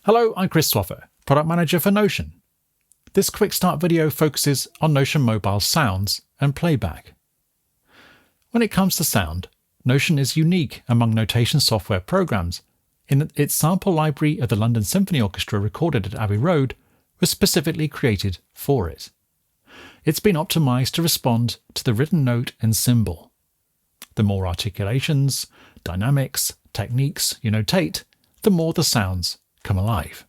Hello, I'm Chris Swaffer, Product Manager for Notion. This Quickstart video focuses on Notion Mobile sounds and playback. When it comes to sound, Notion is unique among notation software programs in that its sample library of the London Symphony Orchestra recorded at Abbey Road was specifically created for it. It's been optimized to respond to the written note and symbol. The more articulations, dynamics, techniques you notate, the more the sounds come alive.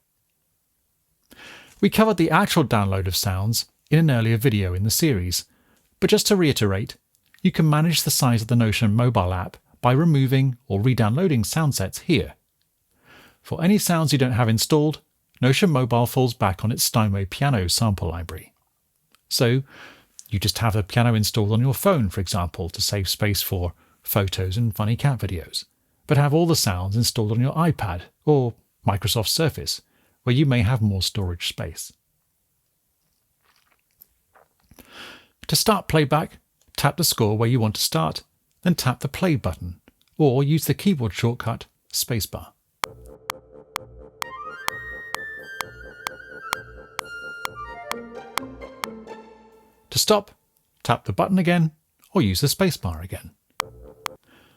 We covered the actual download of sounds in an earlier video in the series, but just to reiterate, you can manage the size of the Notion mobile app by removing or re-downloading sound sets here. For any sounds you don't have installed, Notion Mobile falls back on its Steinway piano sample library. So you just have a piano installed on your phone, for example, to save space for photos and funny cat videos, but have all the sounds installed on your iPad or Microsoft Surface, where you may have more storage space. To start playback, tap the score where you want to start, then tap the play button, or use the keyboard shortcut spacebar. To stop, tap the button again, or use the spacebar again.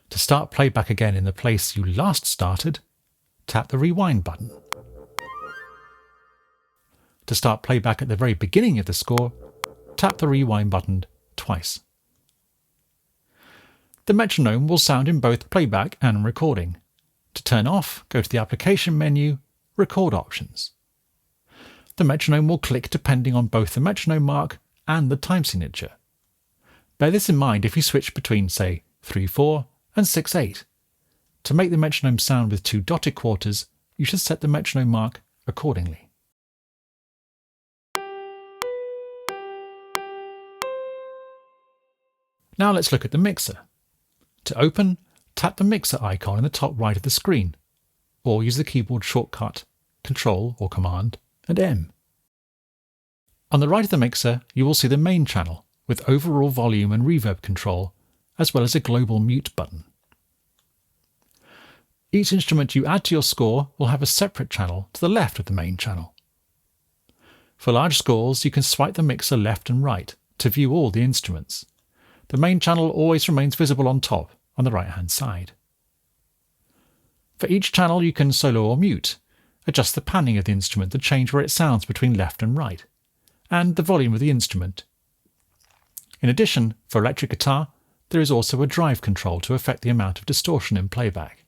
To start playback again in the place you last started, tap the rewind button. To start playback at the very beginning of the score, tap the rewind button twice. The metronome will sound in both playback and recording. To turn off, go to the application menu, record options. The metronome will click depending on both the metronome mark and the time signature. Bear this in mind if you switch between, say, 3/4 and 6/8. To make the metronome sound with 2 dotted quarters, you should set the metronome mark accordingly. Now let's look at the mixer. To open, tap the mixer icon in the top right of the screen, or use the keyboard shortcut Ctrl or Command and M. On the right of the mixer, you will see the main channel with overall volume and reverb control, as well as a global mute button. Each instrument you add to your score will have a separate channel to the left of the main channel. For large scores, you can swipe the mixer left and right to view all the instruments. The main channel always remains visible on top on the right-hand side. For each channel, you can solo or mute, adjust the panning of the instrument to change where it sounds between left and right, and the volume of the instrument. In addition, for electric guitar, there is also a drive control to affect the amount of distortion in playback.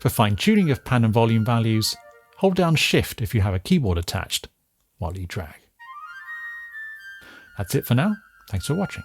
For fine-tuning of pan and volume values, hold down Shift if you have a keyboard attached while you drag. That's it for now. Thanks for watching.